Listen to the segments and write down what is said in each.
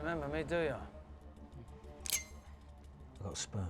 Remember me, do you? I got a spoon.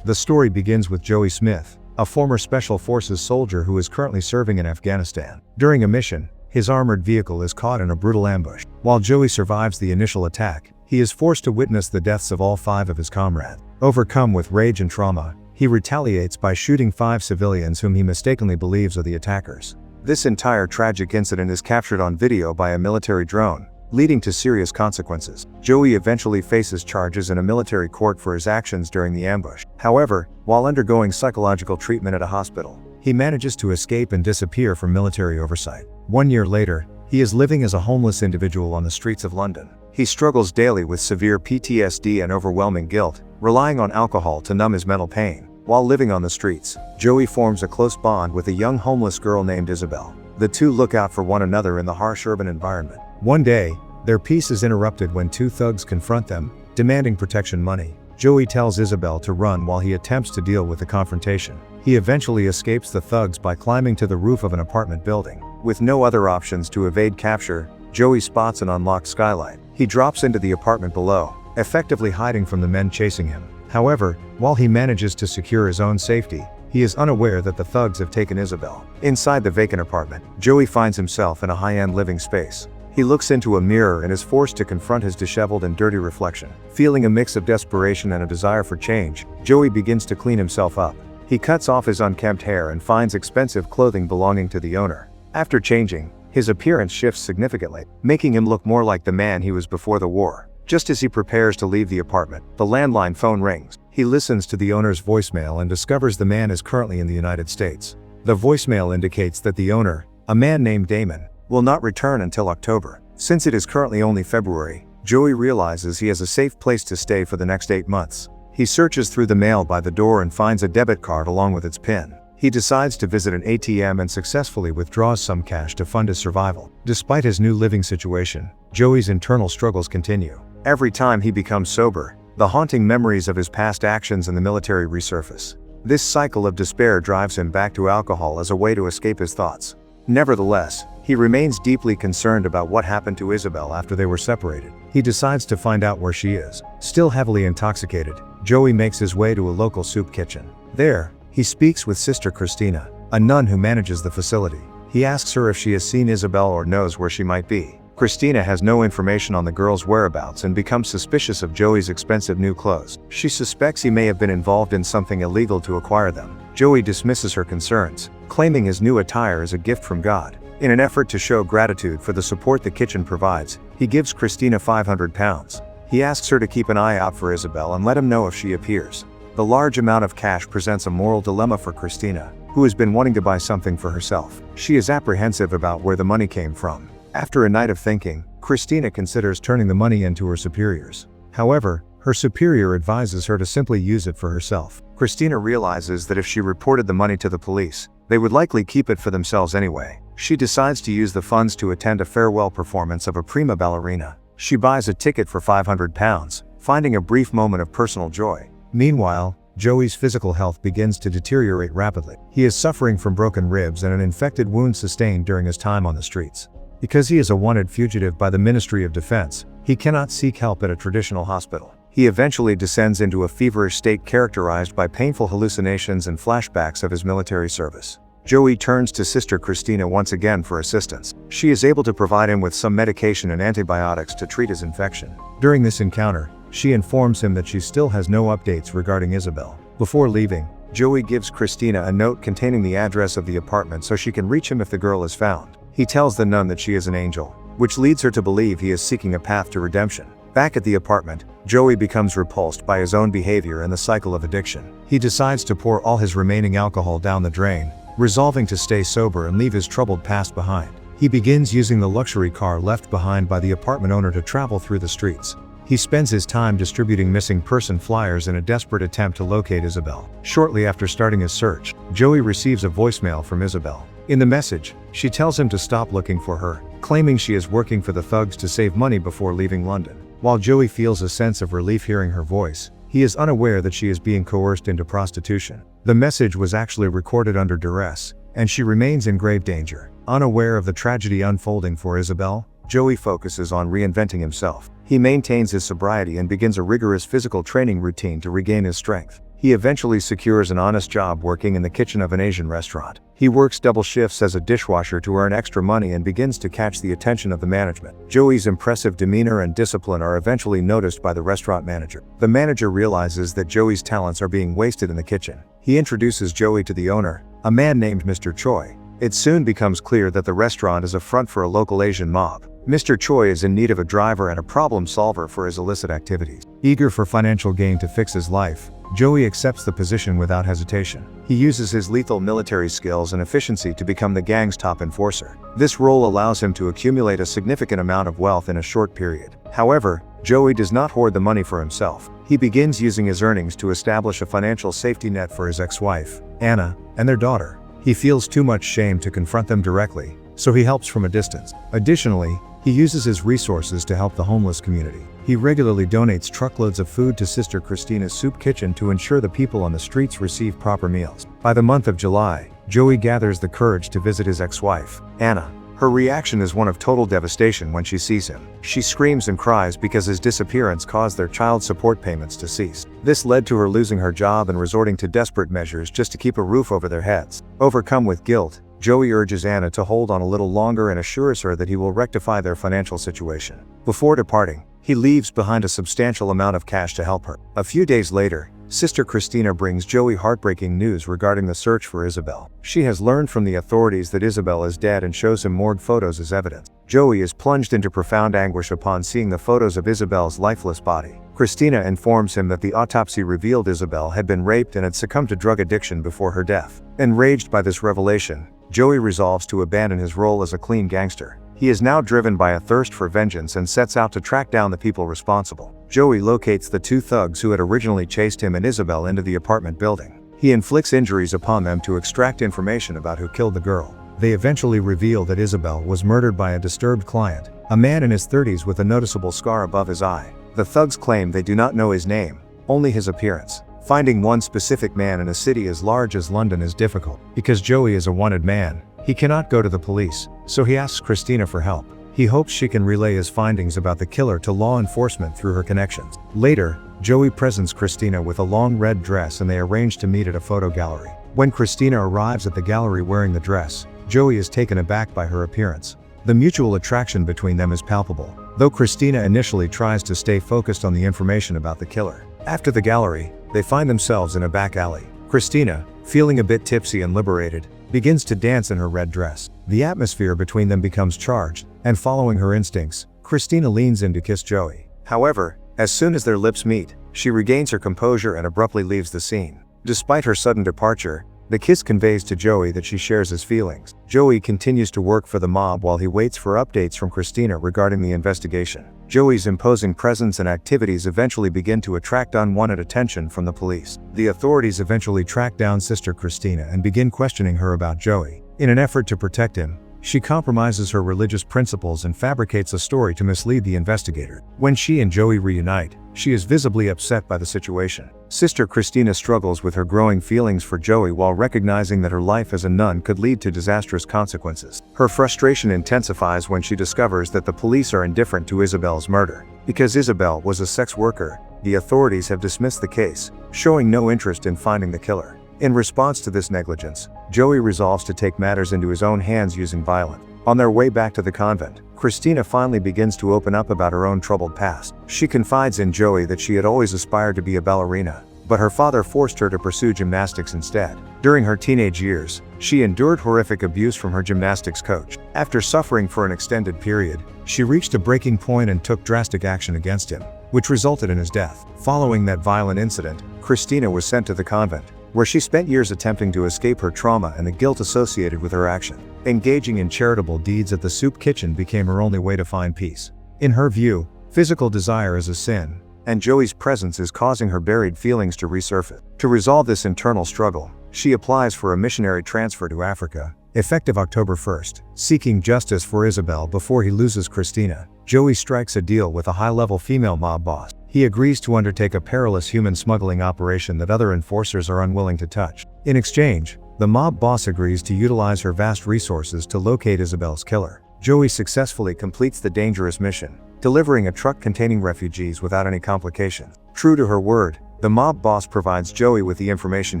The story begins with Joey Smith, a former Special Forces soldier who is currently serving in Afghanistan. During a mission, his armored vehicle is caught in a brutal ambush. While Joey survives the initial attack, he is forced to witness the deaths of all 5 of his comrades. Overcome with rage and trauma, he retaliates by shooting 5 civilians whom he mistakenly believes are the attackers. This entire tragic incident is captured on video by a military drone, leading to serious consequences. Joey eventually faces charges in a military court for his actions during the ambush. However, while undergoing psychological treatment at a hospital, he manages to escape and disappear from military oversight. 1 year later, he is living as a homeless individual on the streets of London. He struggles daily with severe PTSD and overwhelming guilt, relying on alcohol to numb his mental pain. While living on the streets, Joey forms a close bond with a young homeless girl named Isabel. The two look out for one another in the harsh urban environment. One day, their peace is interrupted when 2 thugs confront them, demanding protection money. Joey tells Isabel to run while he attempts to deal with the confrontation. He eventually escapes the thugs by climbing to the roof of an apartment building. With no other options to evade capture, Joey spots an unlocked skylight. He drops into the apartment below, effectively hiding from the men chasing him. However, while he manages to secure his own safety, he is unaware that the thugs have taken Isabel. Inside the vacant apartment, Joey finds himself in a high-end living space. He looks into a mirror and is forced to confront his disheveled and dirty reflection. Feeling a mix of desperation and a desire for change, Joey begins to clean himself up. He cuts off his unkempt hair and finds expensive clothing belonging to the owner. After changing, his appearance shifts significantly, making him look more like the man he was before the war. Just as he prepares to leave the apartment, the landline phone rings. He listens to the owner's voicemail and discovers the man is currently in the United States. The voicemail indicates that the owner, a man named Damon, will not return until October. Since it is currently only February, Joey realizes he has a safe place to stay for the next 8 months. He searches through the mail by the door and finds a debit card along with its PIN. He decides to visit an ATM and successfully withdraws some cash to fund his survival. Despite his new living situation, Joey's internal struggles continue. Every time he becomes sober, the haunting memories of his past actions in the military resurface. This cycle of despair drives him back to alcohol as a way to escape his thoughts. Nevertheless, he remains deeply concerned about what happened to Isabel after they were separated. He decides to find out where she is. Still heavily intoxicated, Joey makes his way to a local soup kitchen. There, he speaks with Sister Christina, a nun who manages the facility. He asks her if she has seen Isabel or knows where she might be. Christina has no information on the girl's whereabouts and becomes suspicious of Joey's expensive new clothes. She suspects he may have been involved in something illegal to acquire them. Joey dismisses her concerns, claiming his new attire is a gift from God. In an effort to show gratitude for the support the kitchen provides, he gives Christina £500. He asks her to keep an eye out for Isabel and let him know if she appears. The large amount of cash presents a moral dilemma for Christina, who has been wanting to buy something for herself. She is apprehensive about where the money came from. After a night of thinking, Christina considers turning the money in to her superiors. However, her superior advises her to simply use it for herself. Christina realizes that if she reported the money to the police, they would likely keep it for themselves anyway. She decides to use the funds to attend a farewell performance of a prima ballerina. She buys a ticket for £500, finding a brief moment of personal joy. Meanwhile, Joey's physical health begins to deteriorate rapidly. He is suffering from broken ribs and an infected wound sustained during his time on the streets. Because he is a wanted fugitive by the Ministry of Defense, he cannot seek help at a traditional hospital. He eventually descends into a feverish state characterized by painful hallucinations and flashbacks of his military service. Joey turns to Sister Christina once again for assistance. She is able to provide him with some medication and antibiotics to treat his infection. During this encounter, she informs him that she still has no updates regarding Isabel. Before leaving, Joey gives Christina a note containing the address of the apartment so she can reach him if the girl is found. He tells the nun that she is an angel, which leads her to believe he is seeking a path to redemption. Back at the apartment, Joey becomes repulsed by his own behavior and the cycle of addiction. He decides to pour all his remaining alcohol down the drain, resolving to stay sober and leave his troubled past behind. He begins using the luxury car left behind by the apartment owner to travel through the streets. He spends his time distributing missing person flyers in a desperate attempt to locate Isabel. Shortly after starting his search, Joey receives a voicemail from Isabel. In the message, she tells him to stop looking for her, claiming she is working for the thugs to save money before leaving London. While Joey feels a sense of relief hearing her voice, he is unaware that she is being coerced into prostitution. The message was actually recorded under duress, and she remains in grave danger. Unaware of the tragedy unfolding for Isabel, Joey focuses on reinventing himself. He maintains his sobriety and begins a rigorous physical training routine to regain his strength. He eventually secures an honest job working in the kitchen of an Asian restaurant. He works double shifts as a dishwasher to earn extra money and begins to catch the attention of the management. Joey's impressive demeanor and discipline are eventually noticed by the restaurant manager. The manager realizes that Joey's talents are being wasted in the kitchen. He introduces Joey to the owner, a man named Mr. Choi. It soon becomes clear that the restaurant is a front for a local Asian mob. Mr. Choi is in need of a driver and a problem solver for his illicit activities. Eager for financial gain to fix his life, Joey accepts the position without hesitation. He uses his lethal military skills and efficiency to become the gang's top enforcer. This role allows him to accumulate a significant amount of wealth in a short period. However, Joey does not hoard the money for himself. He begins using his earnings to establish a financial safety net for his ex-wife, Anna, and their daughter. He feels too much shame to confront them directly, so he helps from a distance. Additionally, he uses his resources to help the homeless community. He regularly donates truckloads of food to Sister Christina's soup kitchen to ensure the people on the streets receive proper meals. By the month of July, Joey gathers the courage to visit his ex-wife, Anna. Her reaction is one of total devastation when she sees him. She screams and cries because his disappearance caused their child support payments to cease. This led to her losing her job and resorting to desperate measures just to keep a roof over their heads. Overcome with guilt, Joey urges Anna to hold on a little longer and assures her that he will rectify their financial situation. Before departing, he leaves behind a substantial amount of cash to help her. A few days later, Sister Christina brings Joey heartbreaking news regarding the search for Isabel. She has learned from the authorities that Isabel is dead and shows him morgue photos as evidence. Joey is plunged into profound anguish upon seeing the photos of Isabel's lifeless body. Christina informs him that the autopsy revealed Isabel had been raped and had succumbed to drug addiction before her death. Enraged by this revelation, Joey resolves to abandon his role as a clean gangster. He is now driven by a thirst for vengeance and sets out to track down the people responsible. Joey locates the two thugs who had originally chased him and Isabel into the apartment building. He inflicts injuries upon them to extract information about who killed the girl. They eventually reveal that Isabel was murdered by a disturbed client, a man in his 30s with a noticeable scar above his eye. The thugs claim they do not know his name, only his appearance. Finding one specific man in a city as large as London is difficult. Because Joey is a wanted man, he cannot go to the police, so he asks Christina for help. He hopes she can relay his findings about the killer to law enforcement through her connections. Later, Joey presents Christina with a long red dress and they arrange to meet at a photo gallery. When Christina arrives at the gallery wearing the dress, Joey is taken aback by her appearance. The mutual attraction between them is palpable, though Christina initially tries to stay focused on the information about the killer. After the gallery, they find themselves in a back alley. Christina, feeling a bit tipsy and liberated, begins to dance in her red dress. The atmosphere between them becomes charged, and following her instincts, Christina leans in to kiss Joey. However, as soon as their lips meet, she regains her composure and abruptly leaves the scene. Despite her sudden departure, the kiss conveys to Joey that she shares his feelings. Joey continues to work for the mob while he waits for updates from Christina regarding the investigation. Joey's imposing presence and activities eventually begin to attract unwanted attention from the police. The authorities eventually track down Sister Christina and begin questioning her about Joey. In an effort to protect him, she compromises her religious principles and fabricates a story to mislead the investigator. When she and Joey reunite, she is visibly upset by the situation. Sister Christina struggles with her growing feelings for Joey while recognizing that her life as a nun could lead to disastrous consequences. Her frustration intensifies when she discovers that the police are indifferent to Isabel's murder. Because Isabel was a sex worker, the authorities have dismissed the case, showing no interest in finding the killer. In response to this negligence, Joey resolves to take matters into his own hands using violence. On their way back to the convent, Christina finally begins to open up about her own troubled past. She confides in Joey that she had always aspired to be a ballerina, but her father forced her to pursue gymnastics instead. During her teenage years, she endured horrific abuse from her gymnastics coach. After suffering for an extended period, she reached a breaking point and took drastic action against him, which resulted in his death. Following that violent incident, Christina was sent to the convent, where she spent years attempting to escape her trauma and the guilt associated with her action. Engaging in charitable deeds at the soup kitchen became her only way to find peace. In her view, physical desire is a sin, and Joey's presence is causing her buried feelings to resurface. To resolve this internal struggle, she applies for a missionary transfer to Africa, effective October 1st, seeking justice for Isabel before he loses Christina. Joey strikes a deal with a high-level female mob boss. He agrees to undertake a perilous human smuggling operation that other enforcers are unwilling to touch. In exchange, the mob boss agrees to utilize her vast resources to locate Isabel's killer. Joey successfully completes the dangerous mission, delivering a truck containing refugees without any complications. True to her word, the mob boss provides Joey with the information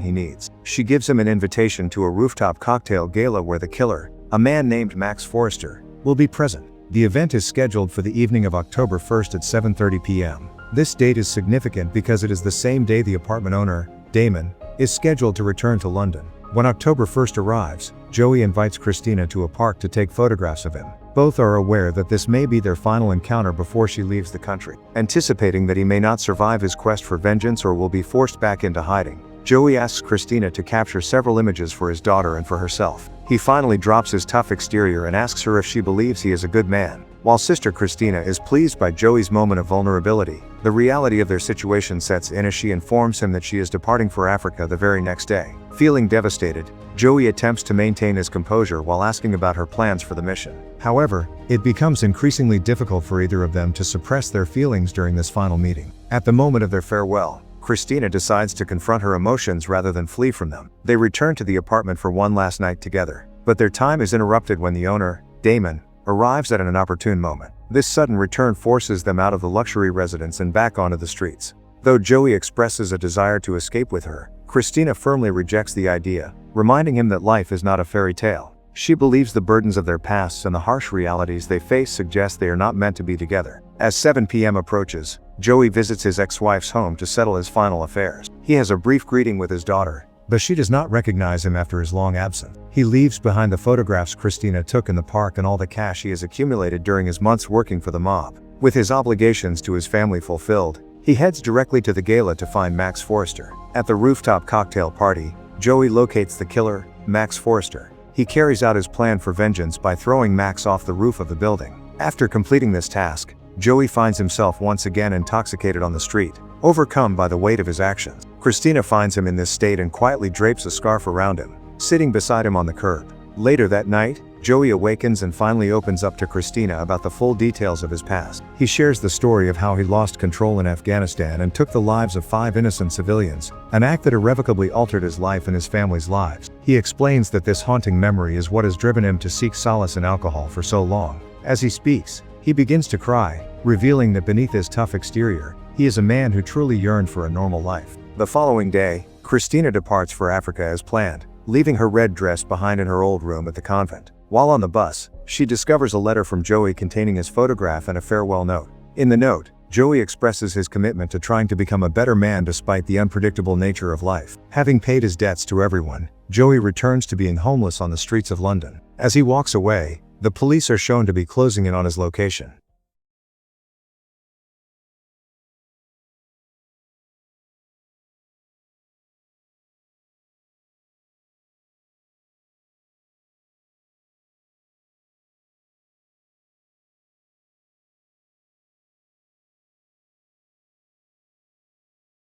he needs. She gives him an invitation to a rooftop cocktail gala where the killer, a man named Max Forrester, will be present. The event is scheduled for the evening of October 1st at 7:30 p.m. This date is significant because it is the same day the apartment owner, Damon, is scheduled to return to London. When October 1st arrives, Joey invites Christina to a park to take photographs of him. Both are aware that this may be their final encounter before she leaves the country. Anticipating that he may not survive his quest for vengeance or will be forced back into hiding, Joey asks Christina to capture several images for his daughter and for herself. He finally drops his tough exterior and asks her if she believes he is a good man. While sister Christina is pleased by Joey's moment of vulnerability, the reality of their situation sets in as she informs him that she is departing for Africa the very next day. Feeling devastated, Joey attempts to maintain his composure while asking about her plans for the mission. However, it becomes increasingly difficult for either of them to suppress their feelings during this final meeting. At the moment of their farewell, Christina decides to confront her emotions rather than flee from them. They return to the apartment for one last night together, but their time is interrupted when the owner, Damon, arrives at an inopportune moment. This sudden return forces them out of the luxury residence and back onto the streets. Though Joey expresses a desire to escape with her, Christina firmly rejects the idea, reminding him that life is not a fairy tale. She believes the burdens of their pasts and the harsh realities they face suggest they are not meant to be together. As 7 p.m. approaches, Joey visits his ex-wife's home to settle his final affairs. He has a brief greeting with his daughter, but she does not recognize him after his long absence. He leaves behind the photographs Christina took in the park and all the cash he has accumulated during his months working for the mob. With his obligations to his family fulfilled, he heads directly to the gala to find Max Forrester. At the rooftop cocktail party, Joey locates the killer, Max Forrester. He carries out his plan for vengeance by throwing Max off the roof of the building. After completing this task, Joey finds himself once again intoxicated on the street, overcome by the weight of his actions. Christina finds him in this state and quietly drapes a scarf around him, sitting beside him on the curb. Later that night, Joey awakens and finally opens up to Christina about the full details of his past. He shares the story of how he lost control in Afghanistan and took the lives of 5 innocent civilians, an act that irrevocably altered his life and his family's lives. He explains that this haunting memory is what has driven him to seek solace in alcohol for so long. As he speaks, he begins to cry, revealing that beneath his tough exterior, he is a man who truly yearned for a normal life. The following day, Christina departs for Africa as planned, leaving her red dress behind in her old room at the convent. While on the bus, she discovers a letter from Joey containing his photograph and a farewell note. In the note, Joey expresses his commitment to trying to become a better man despite the unpredictable nature of life. Having paid his debts to everyone, Joey returns to being homeless on the streets of London. As he walks away, the police are shown to be closing in on his location.